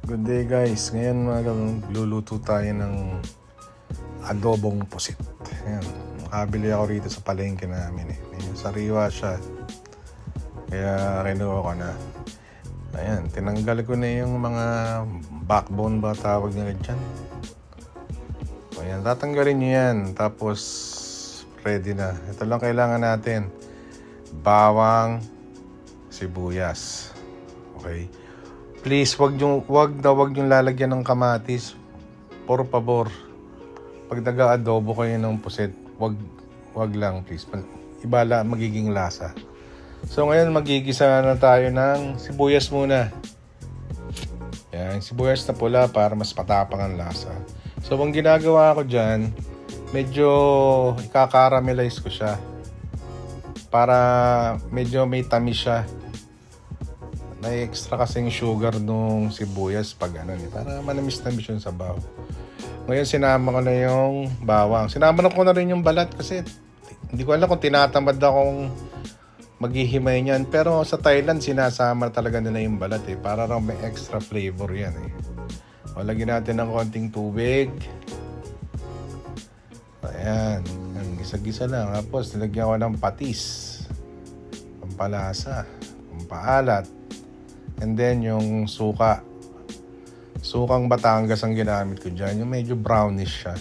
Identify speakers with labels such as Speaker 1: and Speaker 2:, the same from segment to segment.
Speaker 1: Good day guys, ngayon luluto tayo ng adobong pusit. Ayan, makabili ako rito sa palengke namin eh. May sariwa siya, kaya kinuha ko na. Ayan, tinanggal ko na yung mga backbone ba tawag nila dyan. Ayan, tatanggalin nyo yan, tapos ready na. Ito lang kailangan natin: bawang, sibuyas. Okay, please wag yung lalagyan ng kamatis. Por favor, pag nag-aadobo kayo ng pusit, wag lang please. Ibala magiging lasa. So ngayon magigisa na tayo ng sibuyas muna. Yan, sibuyas na pula para mas patapang ang lasa. So ang ginagawa ko dyan, medyo ikakaramelize ko siya para medyo may tamis siya. Na-extra kasing sugar nung sibuyas pag para manamis-namis yung sabaw. Ngayon sinama ko na yung bawang. Sinama ko na rin yung balat kasi hindi ko alam kung tinatamad akong maghihimay niyan. Pero sa Thailand sinasama talaga nila yung balat para raw may extra flavor yan O, lagyan natin ng konting tubig. Ayan. Gisa-gisa lang. Tapos nilagyan ko ng patis, pampalasa, pampaalat. And then yung suka. Sukang Batangas ang ginamit ko dyan. Yung medyo brownish siya.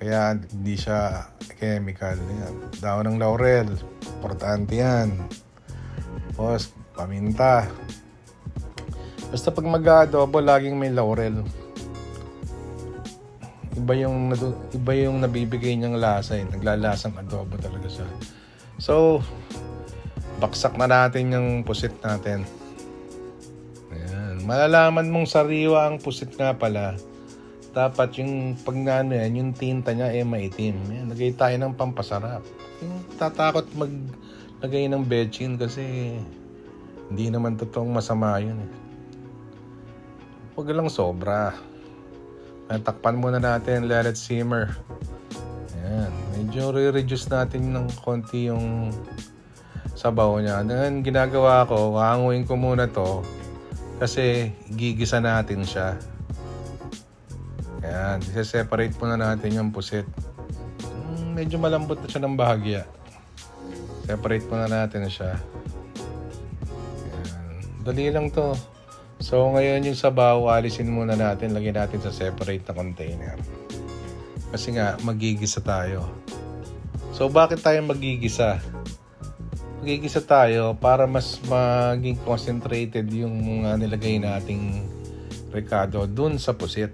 Speaker 1: Kaya hindi siya chemical. Yan. Daon ng laurel. Importante yan. Tapos paminta. Basta pag mag-adobo, laging may laurel. Iba yung nabibigay niyang lasa. Naglalasang adobo talaga siya. So, baksak na natin yung pusit natin. Malalaman mong sariwa ang pusit nga pala. Dapat yung pag yung tinta niya maitim. Yan, lagay tayo ng pampasarap. Yung tatakot maglagay ng bechin kasi hindi naman totoong masama yun Huwag lang sobra. Takpan muna natin, let it simmer. Yan, medyo re-reduce natin ng konti yung sabaw niya. Then ginagawa ko, hanguin ko muna to kasi gigisa natin siya. Ayan, separate muna natin yung pusit. Medyo malambot na siya ng bahagya. Separate muna natin siya. Ayan, dali lang to. So ngayon yung sabaw, alisin muna natin. Lagyan natin sa separate na container. Kasi nga, magigisa tayo. So bakit tayo magigisa? Magigisa tayo para mas maging concentrated yung mga nilagay nating recado dun sa pusit.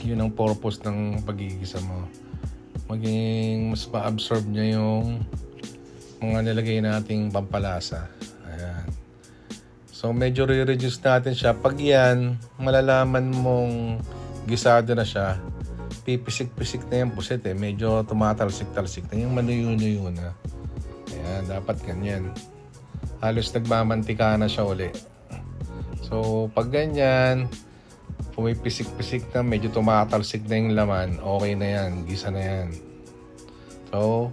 Speaker 1: Yun ang purpose ng pagigisa mo. Maging mas ma-absorb niya yung mga nilagay nating pampalasa. Ayan. So medyo re-reduce natin siya. Pag yan, malalaman mong gisado na siya, pipisik-pisik na yung pusit Medyo tumatalsik-talsik na yung manuyo-nuyo na. Ayan, dapat ganyan. Halos nagmamantika na siya uli. So, pag ganyan, pumipisik-pisik na, medyo tumatalsik na yung laman, okay na yan, gisa na yan. So,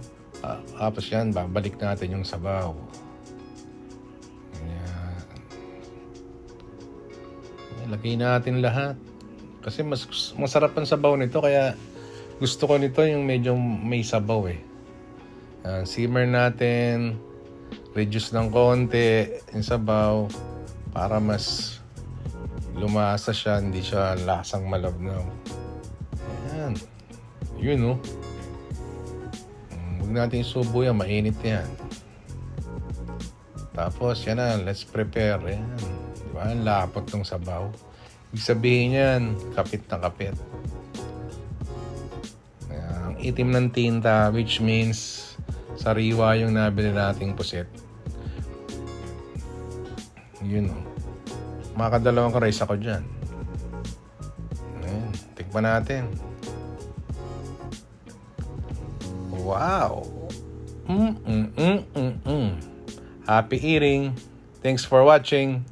Speaker 1: tapos yan, babalik natin yung sabaw. Ayan. Lagay natin lahat. Kasi mas masarap ang sabaw nito, kaya gusto ko nito yung medyo may sabaw simmer natin, reduce ng konti yung sabaw para mas lumasa siya, hindi siya lasang malabnaw. Ayan, yun huwag natin isubo yan, mainit yan. Tapos yan na, let's prepare. Ayan, diba, ang lapot ng sabaw. Ibig sabihin yan, kapit na kapit. Ayan, ang itim ng tinta, which means sariwa yung nabili nating pusit. Yun makadalawang rice ako dyan. Ayan, tikman natin. Wow! Happy eating! Thanks for watching!